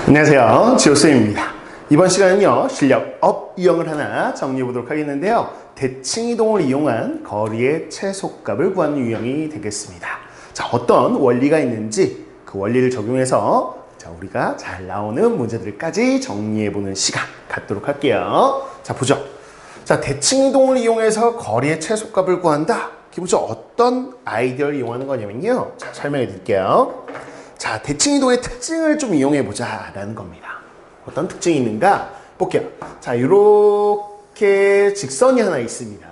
안녕하세요, 지호쌤입니다. 이번 시간은요, 실력 업 유형을 하나 정리해 보도록 하겠는데요. 대칭 이동을 이용한 거리의 최소값을 구하는 유형이 되겠습니다. 자, 어떤 원리가 있는지 그 원리를 적용해서 우리가 잘 나오는 문제들까지 정리해 보는 시간 갖도록 할게요. 자, 보죠. 자, 대칭 이동을 이용해서 거리의 최소값을 구한다. 기본적으로 어떤 아이디어를 이용하는 거냐면요. 자, 설명해 드릴게요. 자, 대칭 이동의 특징을 좀 이용해 보자 라는 겁니다. 어떤 특징이 있는가 볼게요. 자, 이렇게 직선이 하나 있습니다.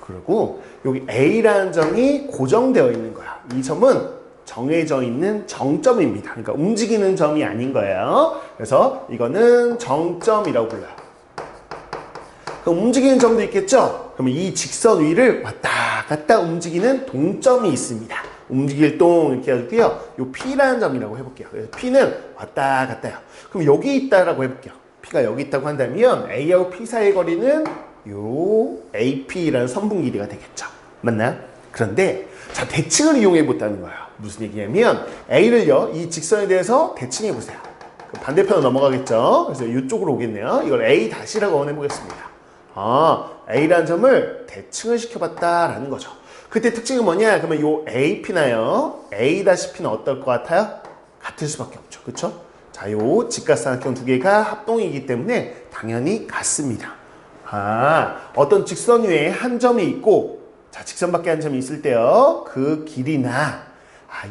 그리고 여기 A라는 점이 고정되어 있는 거야. 이 점은 정해져 있는 정점입니다. 그러니까 움직이는 점이 아닌 거예요. 그래서 이거는 정점이라고 불러요. 그럼 움직이는 점도 있겠죠? 그러면 이 직선 위를 왔다 갔다 움직이는 동점이 있습니다. 움직일 동 이렇게 해볼게요. 요 P라는 점이라고 해볼게요. 그래서 P는 왔다 갔다요. 그럼 여기 있다라고 해볼게요. P가 여기 있다고 한다면 A하고 P 사이의 거리는 요 AP라는 선분 길이가 되겠죠. 맞나요? 그런데 자, 대칭을 이용해 보다는 거예요. 무슨 얘기냐면 A를요, 이 직선에 대해서 대칭해 보세요. 반대편으로 넘어가겠죠. 그래서 이쪽으로 오겠네요. 이걸 A 다시라고 해보겠습니다. A라는 점을 대칭을 시켜봤다라는 거죠. 그때 특징은 뭐냐? 그러면 요 AP나요, A-P는 어떨 것 같아요? 같을 수밖에 없죠. 그쵸? 자, 요 직각삼각형 두 개가 합동이기 때문에 당연히 같습니다. 어떤 직선 위에 한 점이 있고, 자, 직선 밖에 한 점이 있을 때요, 그 길이나,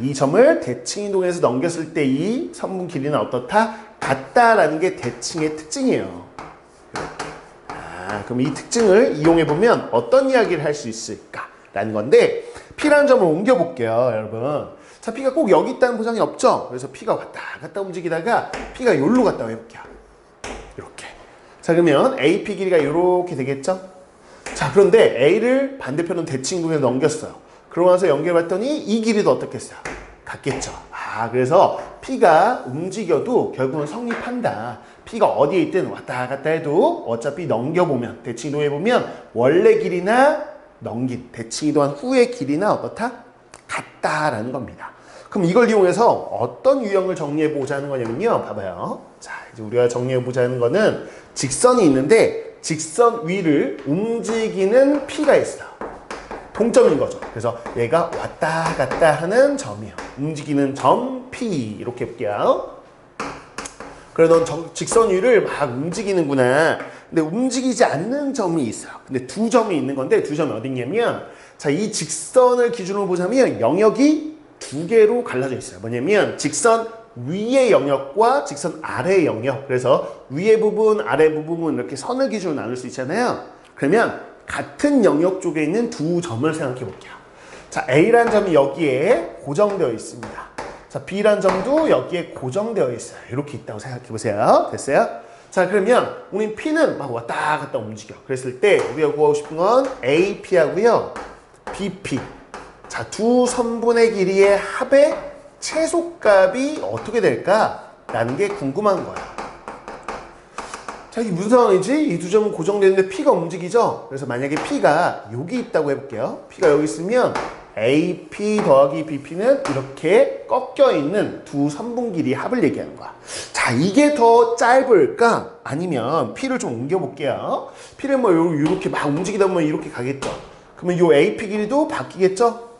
이 점을 대칭 이동해서 넘겼을 때 이 선분 길이는 어떻다? 같다라는 게 대칭의 특징이에요. 그럼 이 특징을 이용해보면 어떤 이야기를 할 수 있을까? 라는 건데, P라는 점을 옮겨볼게요, 여러분. 자, P가 꼭 여기 있다는 보장이 없죠? 그래서 P가 왔다 갔다 움직이다가 P가 여기로 갔다 해볼게요. 이렇게. 자, 그러면 AP 길이가 이렇게 되겠죠? 자, 그런데 A를 반대편은 대칭 이동해서 넘겼어요. 그러고 나서 연결해봤더니 이 길이도 어떻겠어요? 같겠죠. 그래서 P가 움직여도 결국은 성립한다. P가 어디에 있든 왔다 갔다 해도 어차피 넘겨보면, 대칭 이동해보면 원래 길이나 넘긴, 대칭 이동한 후의 길이나 어떻다? 같다라는 겁니다. 그럼 이걸 이용해서 어떤 유형을 정리해 보자는 거냐면요. 봐봐요. 자, 이제 우리가 정리해 보자는 거는 직선이 있는데 직선 위를 움직이는 P가 있어요. 동점인 거죠. 그래서 얘가 왔다 갔다 하는 점이에요. 움직이는 점 P 이렇게 볼게요. 그래, 넌 직선 위를 막 움직이는구나. 근데 움직이지 않는 점이 있어요. 근데 두 점이 있는 건데 두 점이 어딨냐면, 자, 이 직선을 기준으로 보자면 영역이 두 개로 갈라져 있어요. 뭐냐면 직선 위의 영역과 직선 아래의 영역. 그래서 위의 부분, 아래 부분은 이렇게 선을 기준으로 나눌 수 있잖아요. 그러면 같은 영역 쪽에 있는 두 점을 생각해 볼게요. 자, A라는 점이 여기에 고정되어 있습니다. 자, B라는 점도 여기에 고정되어 있어요. 이렇게 있다고 생각해 보세요. 됐어요? 자, 그러면 우린 P는 막 왔다 갔다 움직여. 그랬을 때 우리가 구하고 싶은 건 AP하고요, BP. 자, 두 선분의 길이의 합의 최소값이 어떻게 될까라는 게 궁금한 거야. 자, 이게 무슨 상황이지? 이 두 점은 고정되는데 P가 움직이죠? 그래서 만약에 P가 여기 있다고 해볼게요. P가 여기 있으면 AP 더하기 BP는 이렇게 꺾여 있는 두 선분 길이 합을 얘기하는 거야. 자, 이게 더 짧을까? 아니면 P를 좀 옮겨볼게요. P를 뭐 이렇게 막 움직이다 보면 이렇게 가겠죠? 그러면 이 AP 길이도 바뀌겠죠?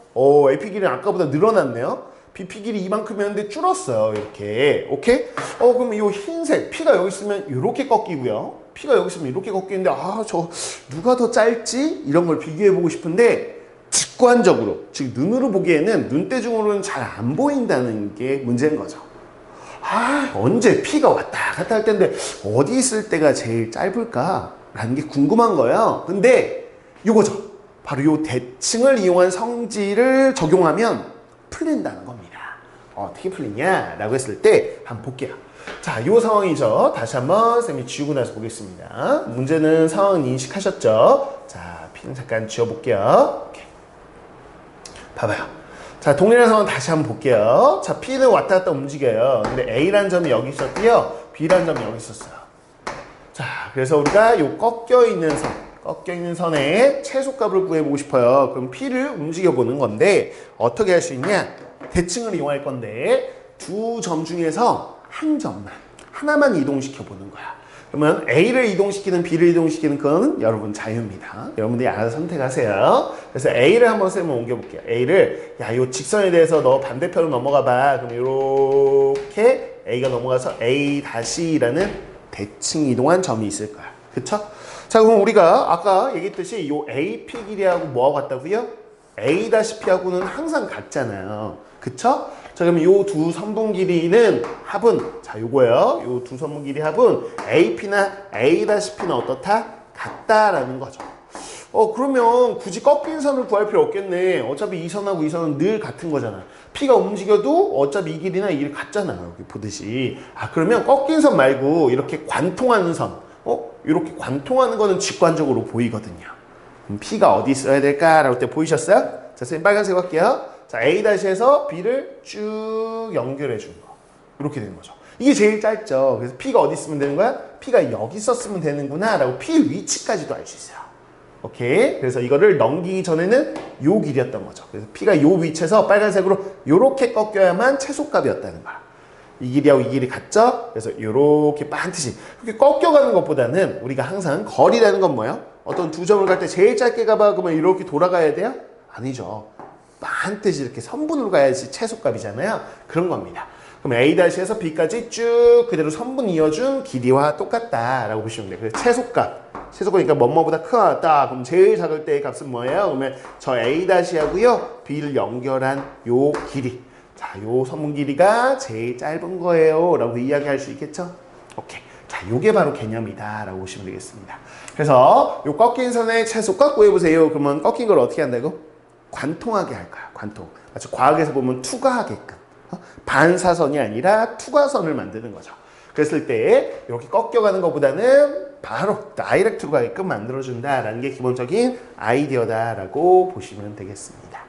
AP 길이는 아까보다 늘어났네요. BP 길이 이만큼이었는데 줄었어요. 이렇게. 오케이? 그럼 이 흰색, P가 여기 있으면 이렇게 꺾이고요. P가 여기 있으면 이렇게 꺾이는데, 저 누가 더 짧지? 이런 걸 비교해보고 싶은데, 직관적으로, 즉 눈으로 보기에는 눈대중으로는 잘 안 보인다는 게 문제인 거죠. 언제 P가 왔다 갔다 할 텐데 어디 있을 때가 제일 짧을까라는 게 궁금한 거예요. 근데 이거죠. 바로 이 대칭을 이용한 성질을 적용하면 풀린다는 겁니다. 어떻게 풀리냐라고 했을 때 한번 볼게요. 자, 이 상황이죠. 다시 한번 쌤이 지우고 나서 보겠습니다. 문제는 상황 인식하셨죠? 자, P는 잠깐 지워볼게요. 오케이. 봐봐요. 자, 동일한 상황 다시 한번 볼게요. 자, P는 왔다 갔다 움직여요. 근데 A라는 점이 여기 있었고요, B라는 점이 여기 있었어요. 자, 그래서 우리가 요 꺾여있는 선의 최소값을 구해보고 싶어요. 그럼 P를 움직여보는 건데 어떻게 할 수 있냐? 대칭을 이용할 건데 두 점 중에서 한 하나만 이동시켜 보는 거야. 그러면 A를 이동시키는 B를 이동시키는 건 여러분 자유입니다. 여러분들이 알아서 선택하세요. 그래서 A를 한번 쌤을 옮겨볼게요. A를 요 직선에 대해서 너 반대편으로 넘어가 봐. 그럼 이렇게 A가 넘어가서 A-라는 대칭 이동한 점이 있을 거야. 그쵸? 자, 그럼 우리가 아까 얘기했듯이 요 AP 길이하고 뭐하고 같다고요? A-P하고는 항상 같잖아요. 그쵸? 자, 그럼 요 두 선분 길이는 합은, 자, 요거예요. 요 두 선분 길이 합은 AP나 A-P는 어떻다? 같다라는 거죠. 그러면 굳이 꺾인 선을 구할 필요 없겠네. 어차피 이 선하고 이 선은 늘 같은 거잖아. P가 움직여도 어차피 이 길이나 이 길이 같잖아요. 여기 보듯이. 그러면 꺾인 선 말고 이렇게 관통하는 선. 이렇게 관통하는 거는 직관적으로 보이거든요. 그럼 P가 어디 있어야 될까라고 때 보이셨어요? 자, 선생님 빨간색 할게요. 자, A-에서 B를 쭉 연결해 준 거. 이렇게 되는 거죠. 이게 제일 짧죠. 그래서 P가 어디 있으면 되는 거야? P가 여기 있었으면 되는구나 라고 P 위치까지도 알 수 있어요. 오케이? 그래서 이거를 넘기기 전에는 요 길이었던 거죠. 그래서 P가 요 위치에서 빨간색으로 요렇게 꺾여야만 최소값이었다는 거야. 이 길이하고 이 길이 같죠? 그래서 요렇게 반드시 이렇게 꺾여가는 것보다는 우리가 항상 거리라는 건 뭐예요? 어떤 두 점을 갈 때 제일 짧게 가봐 그러면 이렇게 돌아가야 돼요? 아니죠. 반드시 이렇게 선분으로 가야지 최소값이잖아요. 그런 겁니다. 그럼 A-에서 B까지 쭉 그대로 선분 이어준 길이와 똑같다라고 보시면 돼요. 그래서 최소값이니까 뭐뭐보다 크다. 그럼 제일 작을 때의 값은 뭐예요? 그러면 저 A-하고요. B를 연결한 요 길이. 자, 요 선분 길이가 제일 짧은 거예요. 라고 이야기할 수 있겠죠? 오케이. 자, 요게 바로 개념이다. 라고 보시면 되겠습니다. 그래서 요 꺾인 선의 최소값 구해보세요. 그러면 꺾인 걸 어떻게 한다고? 관통하게 할 거야. 관통. 마치 과학에서 보면 투과하게끔. 반사선이 아니라 투과선을 만드는 거죠. 그랬을 때 이렇게 꺾여가는 것보다는 바로 다이렉트로 가게끔 만들어준다라는 게 기본적인 아이디어다라고 보시면 되겠습니다.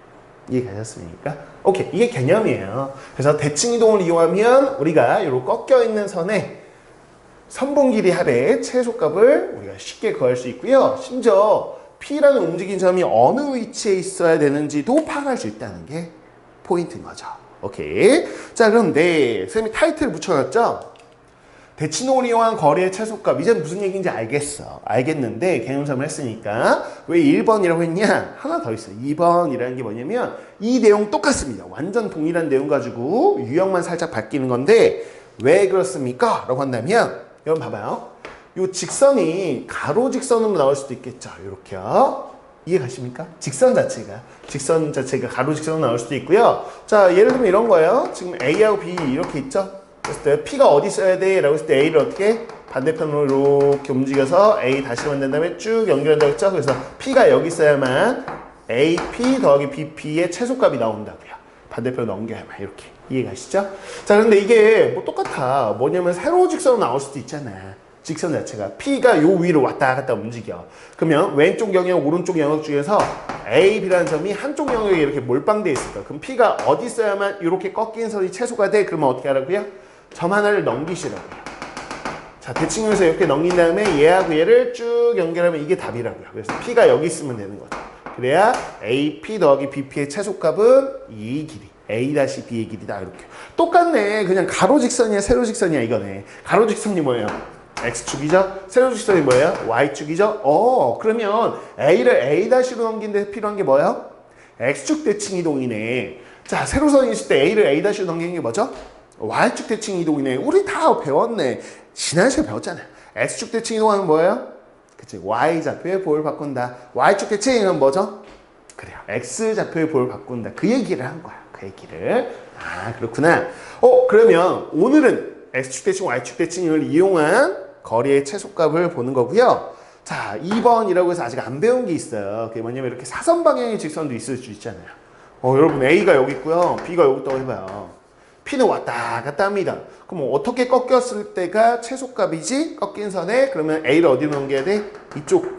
이해가셨습니까? 오케이. 이게 개념이에요. 그래서 대칭 이동을 이용하면 우리가 이렇게 꺾여있는 선에 선분 길이 합의 최소값을 우리가 쉽게 구할 수 있고요. 심지어 P라는 움직인 점이 어느 위치에 있어야 되는지도 파악할 수 있다는 게 포인트인 거죠. 오케이. 자, 그런데 선생님이 타이틀을 붙여놨죠? 대칭동을 이용한 거리의 최소값. 이제 무슨 얘기인지 알겠는데 개념삼을 했으니까 왜 1번이라고 했냐? 하나 더 있어요. 2번이라는 게 뭐냐면 이 내용 똑같습니다. 완전 동일한 내용 가지고 유형만 살짝 바뀌는 건데 왜 그렇습니까? 라고 한다면 여러분 봐봐요. 요 직선이 가로 직선으로 나올 수도 있겠죠. 이렇게요. 이해 가십니까? 직선 자체가 가로 직선으로 나올 수도 있고요. 자, 예를 들면 이런 거예요. 지금 A하고 B 이렇게 있죠? 그랬을 때 P가 어디 있어야 돼? 라고 했을 때 A를 어떻게? 반대편으로 이렇게 움직여서 A 다시 만든 다음에 쭉 연결한다고 했죠? 그래서 P가 여기 있어야만 AP 더하기 BP의 최소값이 나온다고요. 반대편으로 넘겨야만 이렇게. 이해 가시죠? 자, 근데 이게 뭐 똑같아. 뭐냐면 세로 직선으로 나올 수도 있잖아. 직선 자체가 P가 요 위로 왔다 갔다 움직여. 그러면 왼쪽 영역, 오른쪽 영역 중에서 A, B라는 점이 한쪽 영역에 이렇게 몰빵되어 있을 거야. 그럼 P가 어디 있어야만 이렇게 꺾인 선이 최소가 돼? 그러면 어떻게 하라고요? 점 하나를 넘기시라고요. 자, 대칭에서 이렇게 넘긴 다음에 얘하고 얘를 쭉 연결하면 이게 답이라고요. 그래서 P가 여기 있으면 되는 거죠. 그래야 AP 더하기 BP의 최소값은 이 길이. A-B의 길이다. 이렇게. 똑같네. 그냥 가로 직선이야, 세로 직선이야, 이거네. 가로 직선이 뭐예요? X축이죠? 세로 직선이 뭐예요? Y축이죠? 그러면 A를 A-로 넘긴데 필요한 게 뭐예요? X축 대칭 이동이네. 자, 세로선이 있을 때 A를 A-로 넘기는 게 뭐죠? Y축 대칭 이동이네. 우리 다 배웠네. 지난 시간에 배웠잖아. X축 대칭 이동하면 뭐예요? 그치, Y좌표의 보호를 바꾼다. Y축 대칭은 뭐죠? 그래요. X좌표의 보호를 바꾼다. 그 얘기를 한 거야. 그 얘기를. 아, 그렇구나. 그러면 오늘은 X축 대칭, Y축 대칭을 이용한 거리의 최소값을 보는 거고요. 자, 2번이라고 해서 아직 안 배운 게 있어요. 그게 뭐냐면 이렇게 사선 방향의 직선도 있을 수 있잖아요. 여러분 A가 여기 있고요. B가 여기 있다고 해봐요. P는 왔다 갔다 합니다. 그럼 어떻게 꺾였을 때가 최소값이지? 꺾인 선에 그러면 A를 어디로 넘겨야 돼? 이쪽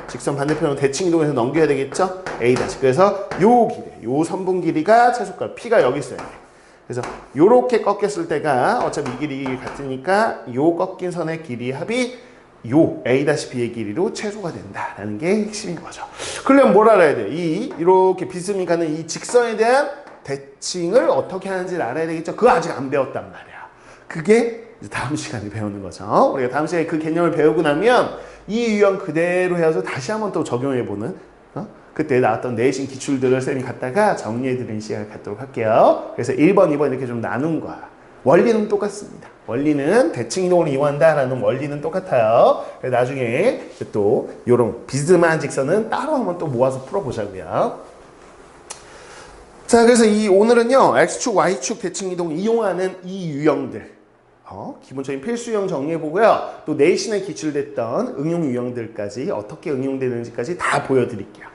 직선 반대편으로 대칭 이동해서 넘겨야 되겠죠? A 다시. 그래서 요 길이, 요 선분 길이가 최소값. P가 여기 있어야 돼. 그래서 요렇게 꺾였을 때가 어차피 이 길이 같으니까 요 꺾인 선의 길이 합이 요 A-B의 길이로 최소가 된다라는 게 핵심인 거죠. 그러려면 뭘 알아야 돼요? 이렇게 비스듬히 가는 이 직선에 대한 대칭을 어떻게 하는지를 알아야 되겠죠? 그거 아직 안 배웠단 말이야. 그게 이제 다음 시간에 배우는 거죠. 우리가 다음 시간에 그 개념을 배우고 나면 이 유형 그대로 해서 다시 한번 또 적용해보는 그때 나왔던 내신 기출들을 쌤이 갖다가 정리해드리는 시간을 갖도록 할게요. 그래서 1번, 2번 이렇게 좀 나눈 거야. 원리는 똑같습니다. 원리는 대칭 이동을 이용한다라는 원리는 똑같아요. 그래서 나중에 또 이런 비스듬한 직선은 따로 한번 또 모아서 풀어보자고요. 자, 그래서 오늘은요 X축, Y축 대칭 이동 이용하는 이 유형들 기본적인 필수 유형 정리해보고요. 또 내신에 기출됐던 응용 유형들까지 어떻게 응용되는지까지 다 보여드릴게요.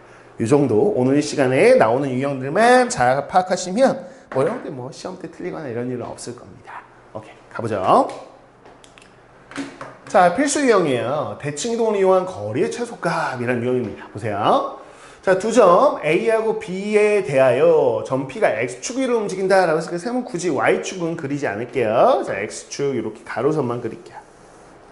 이 정도 오늘 시간에 나오는 유형들만 잘 파악하시면 뭐 시험 때 틀리거나 이런 일은 없을 겁니다. 오케이, 가보죠. 자, 필수 유형이에요. 대칭 이동을 이용한 거리의 최소값이라는 유형입니다. 보세요. 자, 두 점 A하고 B에 대하여 점 P가 X축 위로 움직인다라고 했으니까 쌤은 굳이 Y축은 그리지 않을게요. 자, X축 이렇게 가로선만 그릴게요.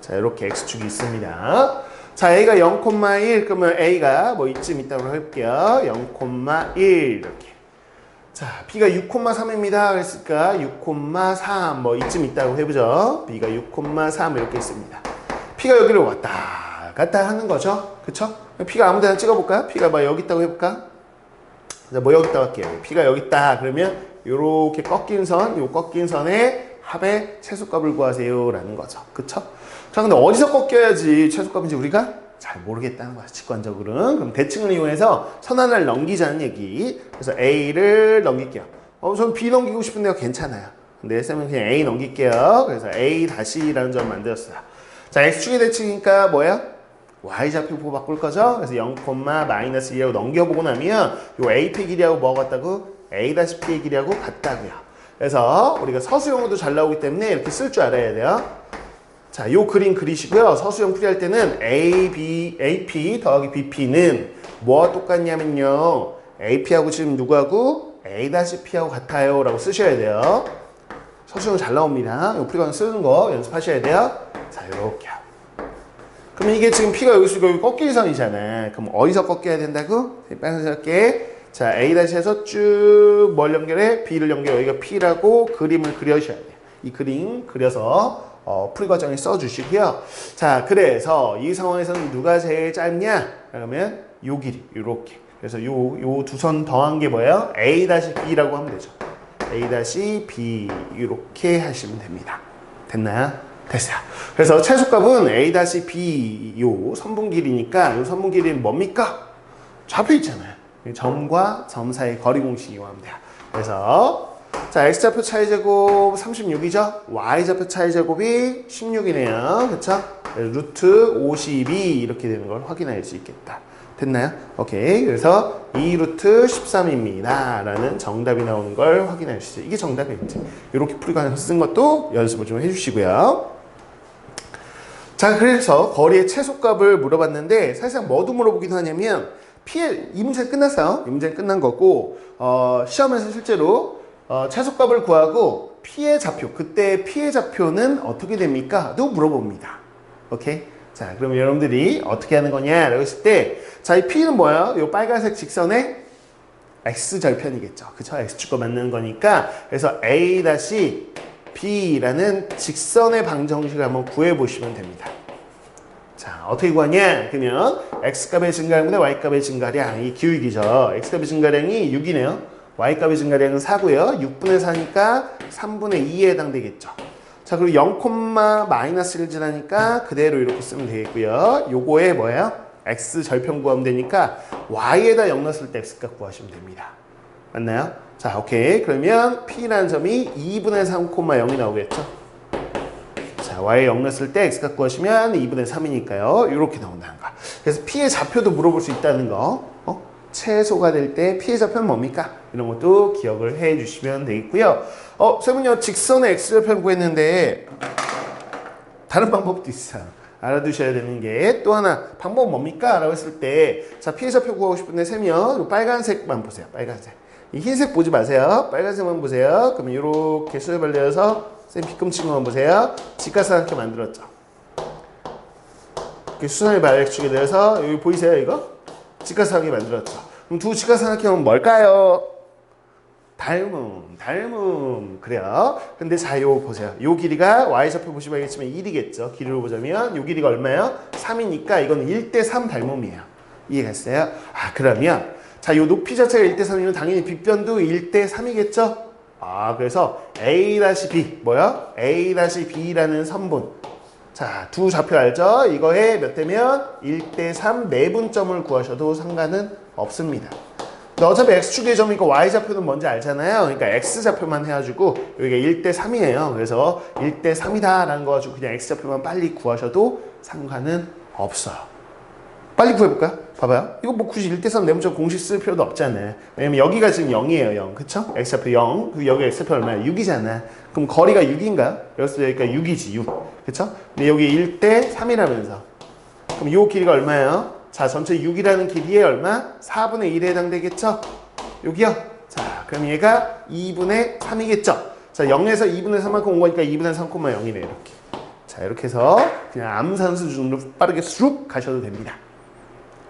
자, 이렇게 X축이 있습니다. 자, A가 0,1 그러면 A가 뭐 이쯤 있다고 해볼게요. 0,1 이렇게. 자, B가 6,3입니다. 그랬으니까 6,3 뭐 이쯤 있다고 해보죠. B가 6,3 이렇게 있습니다. P가 여기로 왔다 갔다 하는 거죠. 그쵸? P가 아무 데나 찍어볼까요? P가 뭐 여기 있다고 해볼까? 자, 뭐 여기 있다고 할게요. P가 여기 있다 그러면 요렇게 꺾인 선, 요 꺾인 선의 합의 최소값을 구하세요 라는 거죠. 그쵸? 자, 근데 어디서 꺾여야지 최소값인지 우리가 잘 모르겠다는 거야, 직관적으로는. 그럼 대칭을 이용해서 선 하나를 넘기자는 얘기. 그래서 A를 넘길게요. 전 B 넘기고 싶은데요. 괜찮아요. 근데 쌤은 그냥 A 넘길게요. 그래서 A 다시라는 점 만들었어요. 자, X축의 대칭이니까 뭐예요? Y좌표 바꿀 거죠? 그래서 0,-1이라고 넘겨보고 나면 요 AP 길이하고 뭐가 같다고? A-P의 길이하고 같다고요. 그래서 우리가 서수형으로도 잘 나오기 때문에 이렇게 쓸 줄 알아야 돼요. 자, 요 그림 그리시고요. 서수형 풀이할 때는 AP 더하기 BP는 뭐와 똑같냐면요. AP하고 지금 누구하고? A-P하고 같아요 라고 쓰셔야 돼요. 서수형 잘 나옵니다. 요 풀이관 쓰는 거 연습하셔야 돼요. 자, 요렇게. 그러면 이게 지금 P가 여기서 여기 꺾일 선이잖아. 그럼 어디서 꺾여야 된다고? 빨간색에 자, A-에서 쭉 뭘 연결해? B를 연결해. 여기가 P라고 그림을 그려주셔야 돼요. 이 그림 그려서 풀이 과정에 써주시고요. 자, 그래서 이 상황에서는 누가 제일 짧냐? 그러면 요 길이 요렇게. 그래서 요 두 선 더한 게 뭐예요? A-B라고 하면 되죠. A-B 이렇게 하시면 됩니다. 됐나요? 됐어요. 그래서 최소값은 A-B 요 선분 길이니까 요 선분 길이는 뭡니까? 좌표 있잖아요. 점과 점 사이 거리 공식 이용하면 돼요. 그래서 자, X좌표 차이제곱 36이죠? Y좌표 차이제곱이 16이네요. 그쵸? 루트 52 이렇게 되는 걸 확인할 수 있겠다. 됐나요? 오케이. 그래서 2루트 13입니다. 라는 정답이 나오는 걸 확인할 수 있어요. 이게 정답이겠지. 이렇게 풀이관에서 쓴 것도 연습을 좀 해주시고요. 자, 그래서 거리의 최소값을 물어봤는데 사실상 뭐도 물어보기도 하냐면 이 문제는 끝났어요. 이 문제는 끝난 거고 시험에서 실제로 최소값을 구하고 P의 좌표, 그때 P의 좌표는 어떻게 됩니까? 또 물어봅니다. 오케이? 자, 그러면 여러분들이 어떻게 하는 거냐? 라고 했을 때, 자, 이 P는 뭐예요? 이 빨간색 직선의 X절편이겠죠. 그쵸? X축과 맞는 거니까. 그래서 A-B라는 직선의 방정식을 한번 구해보시면 됩니다. 자, 어떻게 구하냐? 그러면 X값의 증가량보다 Y값의 증가량, 이 기울기죠. X값의 증가량이 6이네요. Y값의 증가량은 4고요. 6분의 4니까 3분의 2에 해당되겠죠. 자, 그리고 0,-1을 지나니까 그대로 이렇게 쓰면 되겠고요. 요거에 뭐예요? X 절편 구하면 되니까 Y에다 0 넣었을 때 X값 구하시면 됩니다. 맞나요? 자, 오케이. 그러면 P라는 점이 2분의 3,0이 나오겠죠. 자, Y에 0 넣었을 때 X값 구하시면 2분의 3이니까요. 이렇게 나온다는 거. 그래서 P의 좌표도 물어볼 수 있다는 거. 최소가 될 때 P의 좌표는 뭡니까? 이런 것도 기억을 해 주시면 되겠고요. 쌤은요, 직선의 X절편 구했는데 다른 방법도 있어요. 알아두셔야 되는 게 또 하나 방법은 뭡니까? 라고 했을 때 자, P의 좌표 구하고 싶은데 쌤이요, 빨간색만 보세요. 빨간색. 이 흰색 보지 마세요. 빨간색만 보세요. 그러면 이렇게 수염을 내어서 쌤 뒤꿈치만 보세요. 직각삼각형 만들었죠. 이렇게 수선의 발X축에 대해서 여기 보이세요, 이거? 직각삼각형이 만들었죠. 그럼 두 직각삼각형은 뭘까요? 닮음. 그래요. 근데 자, 요 보세요. 요 길이가 y좌표 보시면 알겠지만 1이겠죠. 길이로 보자면 요 길이가 얼마예요? 3이니까 이건 1대3 닮음이에요. 이해갔어요? 아, 그러면 자, 요 높이 자체가 1대3이면 당연히 빗변도 1대3이겠죠? 아, 그래서 A-B 뭐야? A-B라는 선분. 자, 두 좌표 알죠? 이거에 몇 대면 1대3 내분점을 구하셔도 상관은 없습니다. 근데 어차피 x축의 점이니까 y좌표는 뭔지 알잖아요. 그러니까 x좌표만 해가지고 여기가 1대3이에요. 그래서 1대3이다 라는 거 가지고 그냥 x좌표만 빨리 구하셔도 상관은 없어요. 빨리 구해볼까요? 봐봐요. 이거 뭐 굳이 1대3 내분점 공식 쓸 필요도 없잖아요. 왜냐면 여기가 지금 0이에요. 0. 그쵸? x좌표 0. 그리고 여기 x좌표 얼마야? 6이잖아. 그럼 거리가 6인가요? 여기서 여기가 6이지. 6. 그쵸? 근데 여기 1대3이라면서. 그럼 요 길이가 얼마예요? 자, 전체 6이라는 길이에 얼마? 4분의 1에 해당되겠죠? 여기요. 자, 그럼 얘가 2분의 3이겠죠? 자, 0에서 2분의 3만큼 온 거니까 2분의 3,0이네, 이렇게. 자, 이렇게 해서 그냥 암산수 수준으로 빠르게 쑥 가셔도 됩니다.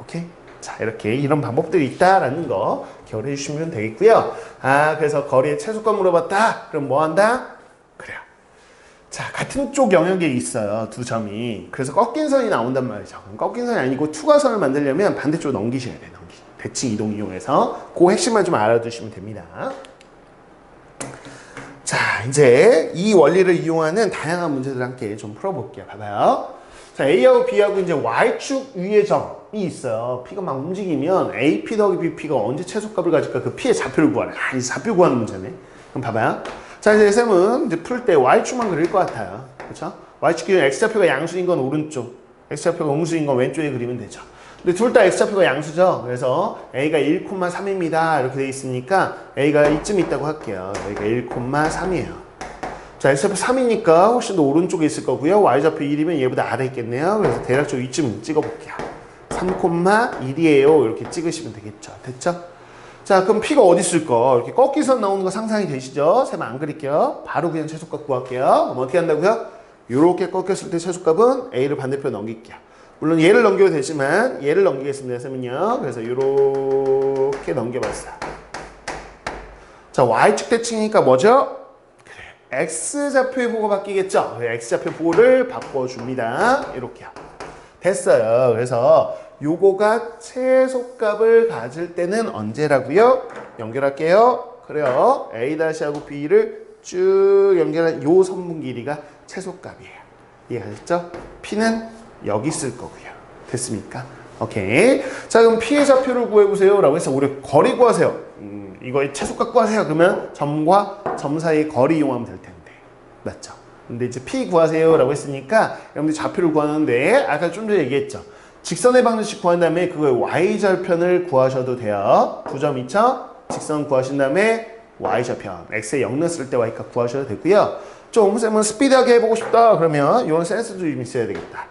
오케이? 자, 이렇게 이런 방법들이 있다라는 거 기억을 해주시면 되겠고요. 아, 그래서 거리의 최소값 물어봤다? 그럼 뭐 한다? 그래요. 자, 같은 쪽 영역에 있어요. 두 점이. 그래서 꺾인 선이 나온단 말이죠. 그럼 꺾인 선이 아니고 투과선을 만들려면 반대쪽으로 넘기셔야 돼요. 대칭 이동 이용해서 그 핵심만 좀 알아두시면 됩니다. 자, 이제 이 원리를 이용하는 다양한 문제들 함께 좀 풀어볼게요. 봐봐요. 자, A하고 B하고 이제 Y축 위의 점이 있어요. P가 막 움직이면 AP 더하기 BP가 언제 최소값을 가질까? 그 P의 좌표를 구하래. 아, 이제 좌표 구하는 문제네. 그럼 봐봐요. 자, 이제 쌤은 이제 풀 때 Y축만 그릴 것 같아요. 그렇죠? Y축 기준 X좌표가 양수인 건 오른쪽, X좌표가 음수인 건 왼쪽에 그리면 되죠. 근데 둘 다 X좌표가 양수죠. 그래서 A가 1,3입니다. 이렇게 돼 있으니까 A가 이쯤 있다고 할게요. 여기가 1,3이에요. 자, X좌표 3이니까 훨씬 더 오른쪽에 있을 거고요. Y좌표 1이면 얘보다 아래 있겠네요. 그래서 대략적으로 이쯤 찍어볼게요. 3,1이에요. 이렇게 찍으시면 되겠죠. 됐죠? 자, 그럼 P가 어디 있을까? 이렇게 꺾기선 나오는 거 상상이 되시죠? 쌤 안 그릴게요. 바로 그냥 최소값 구할게요. 그럼 어떻게 한다고요? 이렇게 꺾였을 때 최소값은 A를 반대편 넘길게요. 물론 얘를 넘겨도 되지만 얘를 넘기겠습니다. 쌤은요. 그래서 이렇게 넘겨봤어요. 자, Y축 대칭이니까 뭐죠? X좌표의 보고 바뀌겠죠? X좌표 보고를 바꿔줍니다. 이렇게요. 됐어요. 그래서 요거가 최소값을 가질 때는 언제라고요? 연결할게요. 그래요. A-하고 B를 쭉 연결한 요 선분 길이가 최소값이에요. 이해하셨죠? P는 여기 있을 거고요. 됐습니까? 오케이. 자, 그럼 P의 좌표를 구해보세요. 라고 해서 우리 거리 구하세요. 이거의 최소값 구하세요. 그러면 점과 점 사이의 거리 이용하면 될 텐데. 맞죠? 근데 이제 P 구하세요. 라고 했으니까 여러분들 좌표를 구하는데 아까 좀 전에 얘기했죠. 직선의 방정식 구한 다음에 그거의 Y절편을 구하셔도 돼요. 두 점 있죠? 직선 구하신 다음에 Y절편. X에 0 넣었을 때 Y값 구하셔도 되고요. 좀 쌤은 스피드하게 해보고 싶다. 그러면 이런 센스도 좀 있어야 되겠다.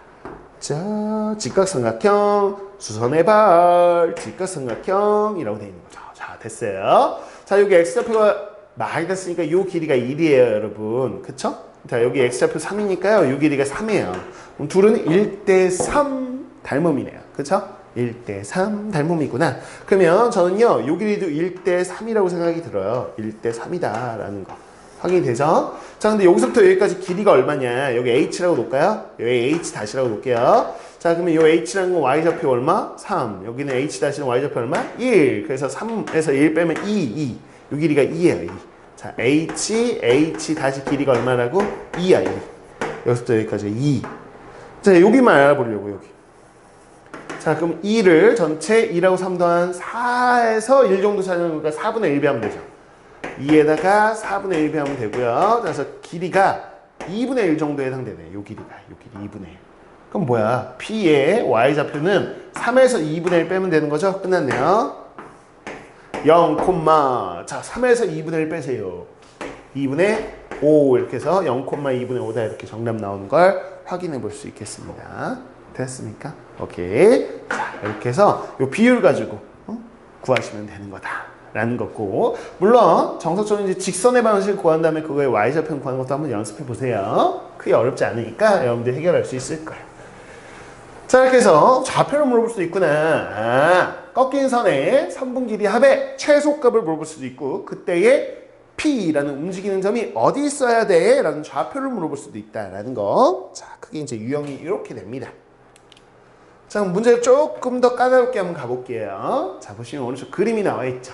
자, 직각삼각형, 수선의 발, 직각삼각형이라고 되어 있는 거죠. 자, 됐어요. 자, 여기 X좌표가 많이 됐으니까 이 길이가 1이에요, 여러분. 그쵸? 자, 여기 X좌표 3이니까요. 이 길이가 3이에요. 그럼 둘은 1대3 닮음이네요. 그쵸? 1대3 닮음이구나. 그러면 저는요, 이 길이도 1대3이라고 생각이 들어요. 1대3이다 라는 거. 확인이 되죠? 자, 근데 여기서부터 여기까지 길이가 얼마냐? 여기 H라고 놓을까요? 여기 H 다시라고 놓을게요. 자, 그러면 이 H라는 건 Y좌표 얼마? 3. 여기는 H 다시는 Y좌표 얼마? 1. 그래서 3에서 1 빼면 2, 2. 이 길이가 2예요, 2. 자, H 다시 길이가 얼마라고? 2야, 2. 여기서부터 여기까지 2. 자, 여기만 알아보려고, 여기. 자, 그럼 2를 전체 2하고 3 더한 4에서 1 정도 차지하는 거니까 4분의 1 배하면 되죠. 2에다가 4분의 1 배하면 되고요. 그래서 길이가 2분의 1 정도에 해당되네. 요 길이 2분의 1. 그럼 뭐야? P의 Y좌표는 3에서 2분의 1 빼면 되는 거죠? 끝났네요. 0, 자, 3에서 2분의 1 빼세요. 2분의 5 이렇게 해서 0,2분의 5다 이렇게 정답 나오는 걸 확인해 볼 수 있겠습니다. 됐습니까? 오케이. 자, 이렇게 해서 요 비율 가지고 구하시면 되는 거다. 라는 거고, 물론 정석적인 이제 직선의 방식을 구한 다음에 그거의 Y좌표 구하는 것도 한번 연습해 보세요. 크게 어렵지 않으니까 여러분들 해결할 수 있을 거예요. 자, 이렇게 해서 좌표를 물어볼 수도 있구나. 아, 꺾인 선의 3분 길이 합의 최소값을 물어볼 수도 있고 그때의 P라는 움직이는 점이 어디 있어야 돼? 라는 좌표를 물어볼 수도 있다라는 거. 자, 그게 이제 유형이 이렇게 됩니다. 자, 문제를 조금 더 까다롭게 한번 가볼게요. 자, 보시면 오른쪽 그림이 나와 있죠.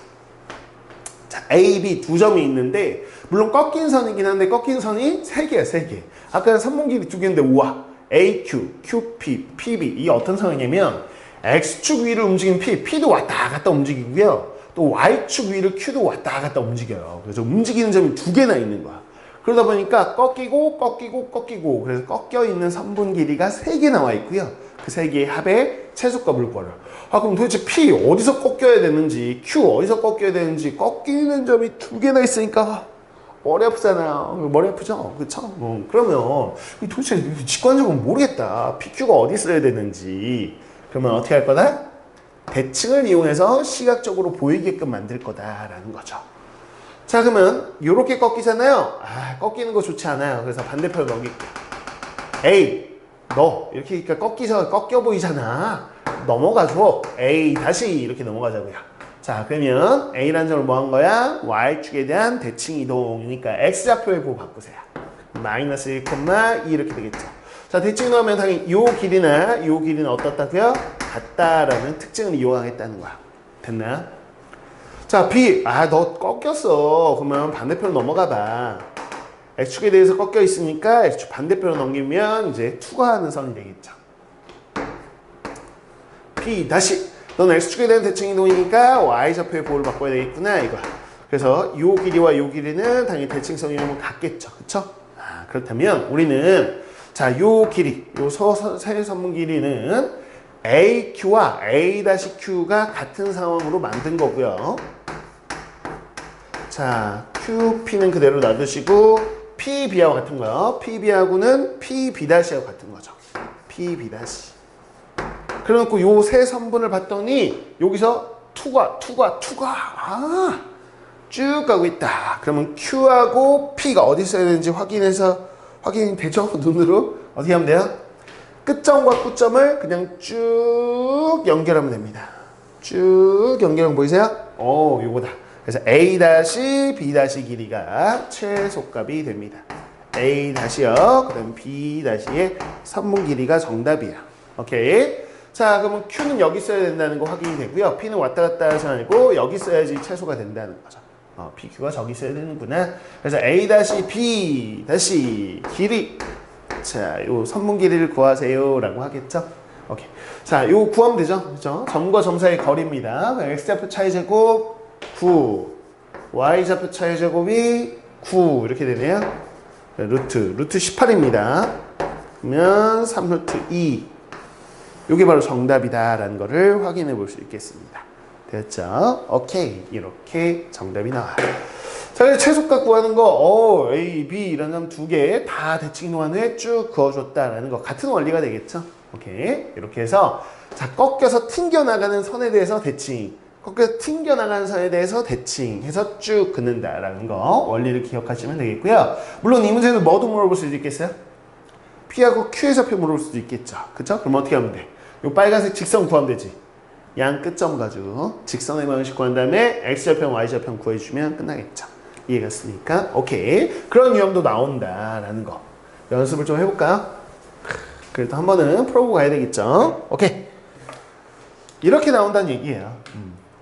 자, A, B 두 점이 있는데 물론 꺾인 선이긴 한데 꺾인 선이 3개야, 3개. 아까는 3분 길이 2개인데 우와. AQ, QP, PB 이게 어떤 상황이냐면 X축 위를 움직이는 P도 왔다 갔다 움직이고요. 또 Y축 위를 Q도 왔다 갔다 움직여요. 그래서 움직이는 점이 2개나 있는 거야. 그러다 보니까 꺾이고 그래서 꺾여 있는 선분 길이가 3개 나와 있고요. 그 3개의 합의 최소값을 구하려. 그럼 도대체 P 어디서 꺾여야 되는지 Q 어디서 꺾여야 되는지 꺾이는 점이 2개나 있으니까 머리 아프잖아요. 머리 아프죠? 그쵸? 그러면 도대체 직관적으로 모르겠다. PQ가 어디 있어야 되는지. 그러면 어떻게 할 거다? 대칭을 이용해서 시각적으로 보이게끔 만들 거다라는 거죠. 자, 그러면 이렇게 꺾이잖아요. 꺾이는 거 좋지 않아요. 그래서 반대편을 넘길게요. A, 너 이렇게 꺾이서 꺾여 보이잖아. 넘어가줘. A 다시 이렇게 넘어가자고요. 자, 그러면 A라는 점을 뭐 한 거야? Y축에 대한 대칭 이동이니까 X좌표에 보고 바꾸세요. 마이너스 1,2 이렇게 되겠죠. 자, 대칭 넣으면 당연히 요 길이나 요 길이는 어떻다고요? 같다라는 특징을 이용하겠다는 거야. 됐나? 자, B. 너 꺾였어. 그러면 반대편으로 넘어가 봐. X축에 대해서 꺾여 있으니까 X축 반대편으로 넘기면 이제 투과하는 선이 되겠죠. P 다시. 넌 X축에 대한 대칭 이동이니까 Y좌표의 보호를 바꿔야 되겠구나 이거야. 그래서 요 길이와 요 길이는 당연히 대칭성 이름은 같겠죠. 그쵸? 그렇다면 우리는 자, 요 길이, 요 세 선분 길이는 AQ와 A-Q가 같은 상황으로 만든 거고요. 자, QP는 그대로 놔두시고 PB하고 같은 거요. PB하고는 PB-하고 같은 거죠. PB-. 그래놓고 요 세 선분을 봤더니 여기서 투가 쭉 가고 있다. 그러면 Q하고 P가 어디 있어야 되는지 확인이 되죠? 눈으로 어떻게 하면 돼요? 끝점과 끝점을 그냥 쭉 연결하면 됩니다. 쭉 연결하면 보이세요? 요거다. 그래서 A-B- 길이가 최소값이 됩니다. A-요. 그다음 B-의 선분 길이가 정답이야. 오케이. 자, 그러면 Q는 여기 있어야 된다는 거 확인이 되고요. P는 왔다 갔다 하지 말고 여기 있어야지 최소가 된다는 거죠. PQ가 저기 있어야 되는구나. 그래서 A-B- 길이. 자, 요 선분 길이를 구하세요. 라고 하겠죠. 오케이. 자, 요 구하면 되죠. 그죠? 점과 점 사이의 거리입니다. X좌표 차이 제곱 9. Y좌표 차이 제곱이 9. 이렇게 되네요. 루트 18입니다. 그러면 3루트 2. 요게 바로 정답이다라는 거를 확인해 볼 수 있겠습니다. 됐죠? 오케이. 이렇게 정답이 나와요. 자, 이제 최소값 구하는 거, A, B 이런 점 2개 다 대칭 이동한 후에 쭉 그어줬다라는 거 같은 원리가 되겠죠? 오케이. 이렇게 해서 자, 꺾여서 튕겨나가는 선에 대해서 대칭, 꺾여서 튕겨나가는 선에 대해서 대칭 해서 쭉 긋는다라는 거 원리를 기억하시면 되겠고요. 물론 이 문제는 뭐도 물어볼 수도 있겠어요? P하고 Q의 좌표 물어볼 수도 있겠죠. 그쵸? 그럼 어떻게 하면 돼? 요 빨간색 직선 구하면 되지. 양 끝점 가지고 직선의 방식 구한 다음에 X좌표, Y좌표 구해주면 끝나겠죠. 이해갔습니까? 오케이. 그런 유형도 나온다라는 거. 연습을 좀 해볼까요? 그래도 한 번은 풀어보고 가야 되겠죠. 오케이. 이렇게 나온다는 얘기예요.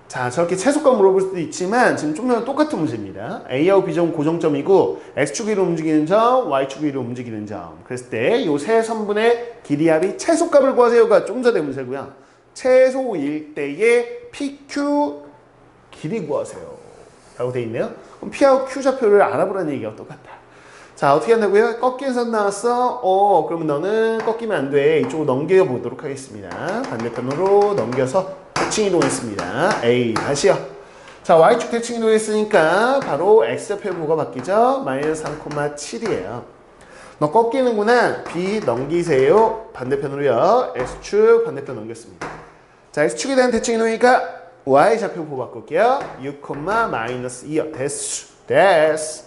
자, 저렇게 최소값 물어볼 수도 있지만 지금 좀 전에 똑같은 문제입니다. A하고 B점은 고정점이고 X축 위로 움직이는 점, Y축 위로 움직이는 점. 그랬을 때 이 세 선분의 길이 합이 최소값을 구하세요가 좀 전에 문제고요. 최소일 때의 PQ 길이 구하세요. 라고 돼 있네요. 그럼 P하고 Q 좌표를 알아보라는 얘기가 똑같다. 자, 어떻게 한다고요? 꺾인 선 나왔어. 그러면 너는 꺾이면 안 돼. 이쪽으로 넘겨보도록 하겠습니다. 반대편으로 넘겨서 대칭 이동했습니다. A 다시요. 자, Y축 대칭 이동했으니까 바로 X좌표 뭐가 바뀌죠? 마이너스 3,7이에요. 너 꺾이는구나. B 넘기세요. 반대편으로요. X축 반대편 넘겼습니다. 자, X축에 대한 대칭 이동이니까 Y좌표 보고 바꿀게요. 6,-2요. 됐어.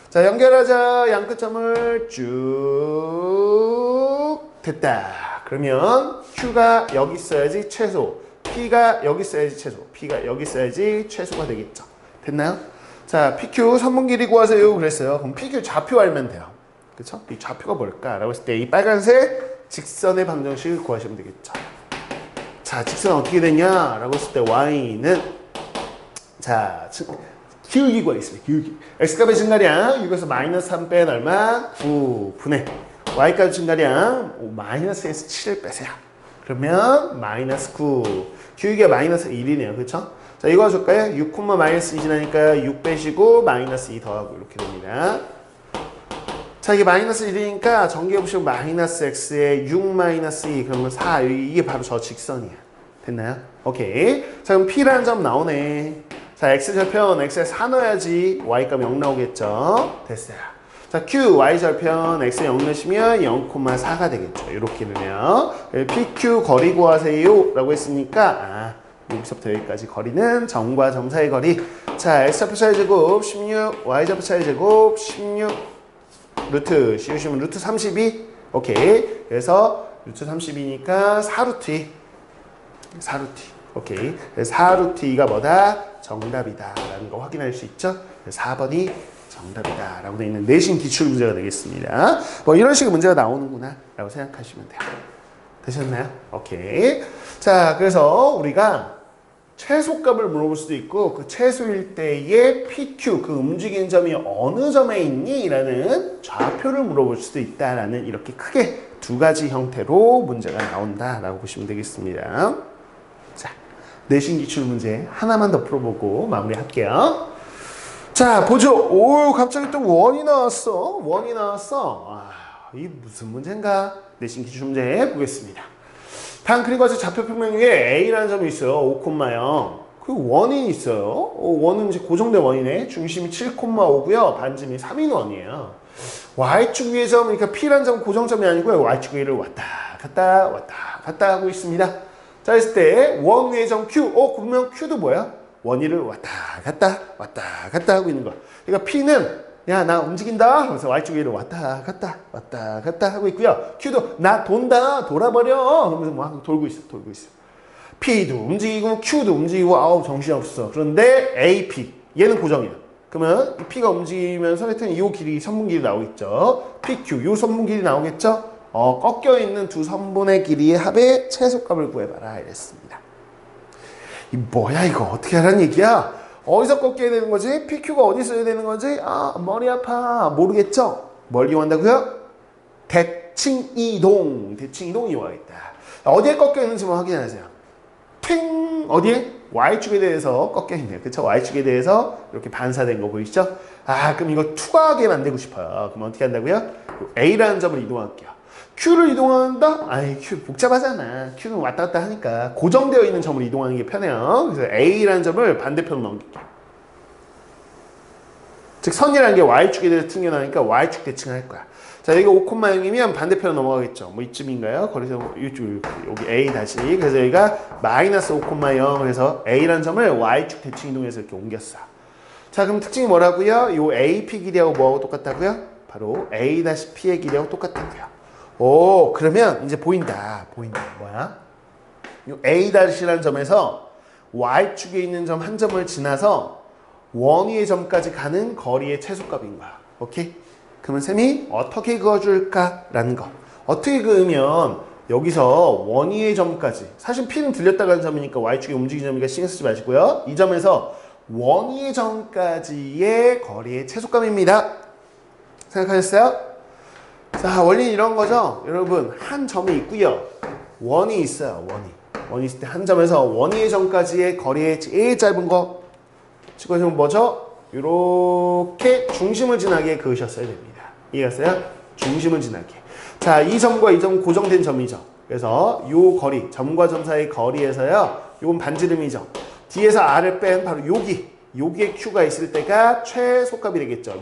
자, 연결하자. 양끝점을 쭉 됐다. 그러면 Q가 여기 있어야지 최소. P가 여기 있어야지 최소, P가 여기 있어야지 최소가 되겠죠. 됐나요? 자, PQ 선분 길이 구하세요 그랬어요. 그럼 PQ 좌표 알면 돼요. 그쵸? 이 좌표가 뭘까라고 했을 때 이 빨간색 직선의 방정식을 구하시면 되겠죠. 자, 직선 어떻게 되냐라고 했을 때 Y는 자, 기울기 구하겠습니다. 기울기. X값의 증가량 6에서 마이너스 3 빼 얼마? 9분의 Y값 증가량 마이너스에서 7을 빼세요. 그러면 마이너스 9. 기울기가 마이너스 1이네요. 그쵸? 자, 이거 줄까요? 6, 마이너스 2 지나니까 6 빼시고 마이너스 2 더하고 이렇게 됩니다. 자, 이게 마이너스 1이니까 전기해 보시면 마이너스 x에 6 마이너스 2 그러면 4. 이게 바로 저 직선이야. 됐나요? 오케이. 자, 그럼 P라는 점 나오네. 자, X절편 X에 4 넣어야지 Y값 0 나오겠죠? 됐어요. 자, Q, Y절편 X에 0 넣으시면 0,4가 되겠죠. 이렇게 넣으면. PQ 거리 구하세요 라고 했으니까 여기서부터 여기까지 거리는 점과 점 사이 거리. 자, X좌표 차이 제곱 16, Y좌표 차이 제곱 16 루트 씌우시면 루트 32. 오케이. 그래서 루트 32니까 4루트 2. 4루트 2. 오케이. 4루트 2가 뭐다? 정답이다 라는 거 확인할 수 있죠. 4번이 정답이다 라고 되어 있는 내신 기출 문제가 되겠습니다. 뭐 이런 식의 문제가 나오는구나 라고 생각하시면 돼요. 되셨나요? 오케이. 자, 그래서 우리가 최소값을 물어볼 수도 있고 그 최소일 때의 PQ 그 움직이는 점이 어느 점에 있니? 라는 좌표를 물어볼 수도 있다라는 이렇게 크게 두 가지 형태로 문제가 나온다라고 보시면 되겠습니다. 자, 내신 기출 문제 하나만 더 풀어보고 마무리할게요. 자, 보죠. 오, 갑자기 또 원이 나왔어. 원이 나왔어. 이 무슨 문제인가? 내신 기출 문제 보겠습니다. 다음 그림과 좌표 평면 위에 A라는 점이 있어요. 5,0. 그리고 원이 있어요. 원은 이제 고정된 원이네. 중심이 7,5고요. 반지름이 3인 원이에요. Y축 위의 점, 그러니까 P라는 점 고정점이 아니고요. Y축 위를 왔다 갔다 왔다 갔다 하고 있습니다. 자, 했을 때 원 위의 점 Q. 그러면 Q도 뭐야? 원위를 왔다 갔다 하고 있는 거. 그러니까 P는 야, 나 움직인다 하면서 Y축 위를 왔다 갔다 하고 있고요. Q도 나 돈다 돌아버려 하면서 막 돌고 있어. P도 움직이고 Q도 움직이고 아우 정신없어. 그런데 AP 얘는 고정이야. 그러면 P가 움직이면서 하여튼 이 길이 선분 길이 나오겠죠. PQ 요 선분 길이 나오겠죠. 꺾여 있는 두 선분의 길이의 합의 최소값을 구해봐라 이랬습니다. 이 뭐야 이거 어떻게 하라는 얘기야? 어디서 꺾여야 되는 거지? PQ가 어디 있어야 되는 거지? 머리 아파. 모르겠죠? 뭘 이용한다고요? 대칭 이동 이용하겠다. 어디에 꺾여 있는지만 확인하세요. 팅! 어디에? Y축에 대해서 꺾여 있네요. 그쵸? Y축에 대해서 이렇게 반사된 거 보이시죠? 그럼 이거 투과하게 만들고 싶어요. 그럼 어떻게 한다고요? A라는 점을 이동할게요. Q를 이동한다? Q 복잡하잖아. Q는 왔다 갔다 하니까 고정되어 있는 점을 이동하는 게 편해요. 그래서 A라는 점을 반대편으로 넘길게요. 즉 선이라는 게 Y축에 대해서 튕겨나니까 Y축 대칭을 할 거야. 자, 여기가 5,0이면 반대편으로 넘어가겠죠. 뭐 이쯤인가요? 거기서 여기 A 다시. 그래서 여기가 마이너스 5,0 그래서 A라는 점을 Y축 대칭 이동해서 이렇게 옮겼어. 자, 그럼 특징이 뭐라고요? 요 AP 길이하고 뭐하고 똑같다고요? 바로 A-P의 길이하고 똑같다고요. 그러면 이제 보인다. 뭐야? 이 A-라는 점에서 Y축에 있는 점 한 점을 지나서 원위의 점까지 가는 거리의 최소값인 거야. 오케이? 그러면 쌤이 어떻게 그어줄까라는 거. 어떻게 그으면 여기서 원위의 점까지 사실 P는 들렸다 가는 점이니까 Y축에 움직이는 점이니까 신경 쓰지 마시고요. 이 점에서 원위의 점까지의 거리의 최소값입니다. 생각하셨어요? 자, 원리는 이런 거죠. 여러분, 한 점이 있고요. 원이 있어요. 원이 있을 때 한 점에서 원위의 점까지의 거리의 제일 짧은 거 찍어주면 뭐죠? 이렇게 중심을 지나게 그으셨어야 됩니다. 이해갔어요? 중심을 지나게. 자, 이 점과 이 점 고정된 점이죠. 그래서 요 거리, 점과 점 사이 거리에서요. 요건 반지름이죠. 뒤에서 R을 뺀 바로 여기에 Q가 있을 때가 최소값이 되겠죠.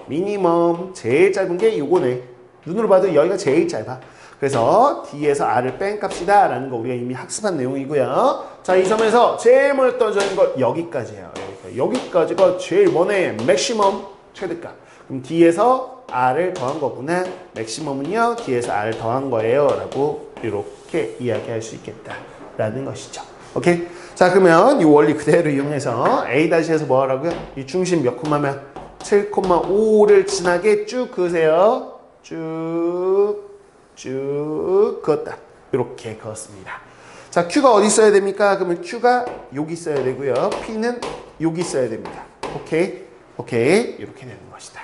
미니멈 제일 짧은 게 요거네. 눈으로 봐도 여기가 제일 짧아. 그래서 D에서 R을 뺀 값이다 라는 거 우리가 이미 학습한 내용이고요. 자, 이 점에서 제일 멀리 떨어져 있는 거 여기까지예요. 여기까지가 제일 먼해. 맥시멈 최대값. 그럼 D에서 R을 더한 거구나. 맥시멈은요 D에서 R을 더한 거예요 라고 이렇게 이야기할 수 있겠다. 라는 것이죠. 오케이? 자, 그러면 이 원리 그대로 이용해서 A-에서 뭐 하라고요? 이 중심 몇 콤마면 7,5를 지나게 쭉 그으세요. 쭉 그었다. 이렇게 그었습니다. 자, Q가 어디 있어야 됩니까? 그러면 Q가 여기 있어야 되고요. P는 여기 있어야 됩니다. 오케이? 이렇게 되는 것이다.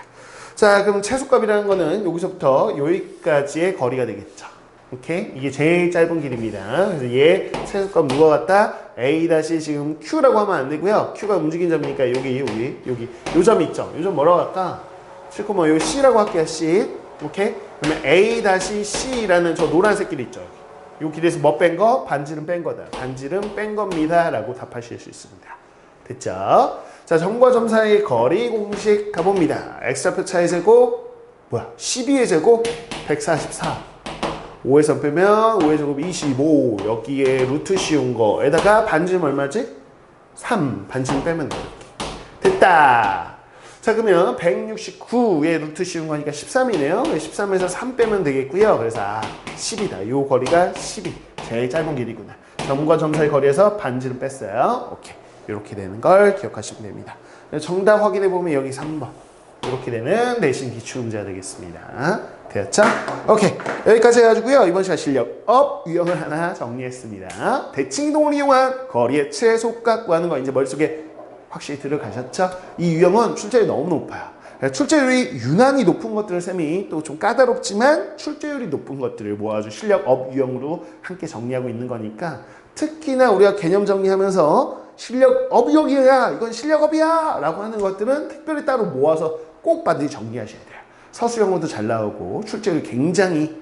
자, 그럼 최소값이라는 거는 여기서부터 여기까지의 거리가 되겠죠. 오케이? 이게 제일 짧은 길입니다. 그래서 얘 최소값 누가 같다? A 다시 지금 Q라고 하면 안 되고요. Q가 움직인 점이니까 여기 요 점 있죠? 요 점 뭐라고 할까? 7, 요 C라고 할게요. C. 오케이? 그러면 A 다시 C라는 저 노란색 길 있죠? 요 길에서 뭐 뺀 거? 반지름 뺀 거다. 반지름 뺀 겁니다. 라고 답하실 수 있습니다. 됐죠? 자, 점과 점 사이의 거리 공식 가봅니다. X좌표 차의 제곱, 12의 제곱, 144. 5에서 빼면 5의 제곱 25. 여기에 루트 씌운 거에다가 반지름 얼마지? 3. 반지름 빼면 돼. 됐다. 자, 그러면 169에 루트 씌운 거니까 13이네요. 13에서 3 빼면 되겠고요. 그래서 10이다. 요 거리가 12. 제일 짧은 길이구나. 점과 점 사이 거리에서 반지름 뺐어요. 오케이. 이렇게 되는 걸 기억하시면 됩니다. 정답 확인해 보면 여기 3번. 이렇게 되는 내신 기출 문제가 되겠습니다. 되었죠? 오케이. 여기까지 해가지고요. 이번 시간 실력 업 유형을 하나 정리했습니다. 대칭 이동을 이용한 거리의 최소값 구하는 거 이제 머릿속에 확실히 들어가셨죠? 이 유형은 출제율이 너무 높아요. 출제율이 유난히 높은 것들을 쌤이 또 좀 까다롭지만 출제율이 높은 것들을 모아주 실력 업 유형으로 함께 정리하고 있는 거니까 특히나 우리가 개념 정리하면서 실력 업용이야 이건 실력업이야 라고 하는 것들은 특별히 따로 모아서 꼭 반드시 정리하셔야 돼요. 서술형으로도 잘 나오고 출제율이 굉장히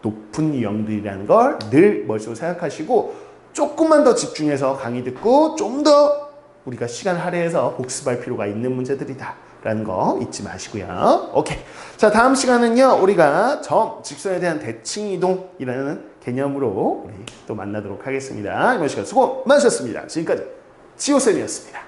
높은 유형들이라는 걸 늘 머릿속으로 생각하시고 조금만 더 집중해서 강의 듣고 좀 더 우리가 시간 할애해서 복습할 필요가 있는 문제들이다 라는 거 잊지 마시고요. 오케이. 자, 다음 시간은요 우리가 점, 직선에 대한 대칭이동이라는 개념으로 우리 또 만나도록 하겠습니다. 이번 시간 수고 많으셨습니다. 지금까지 지호쌤이었습니다.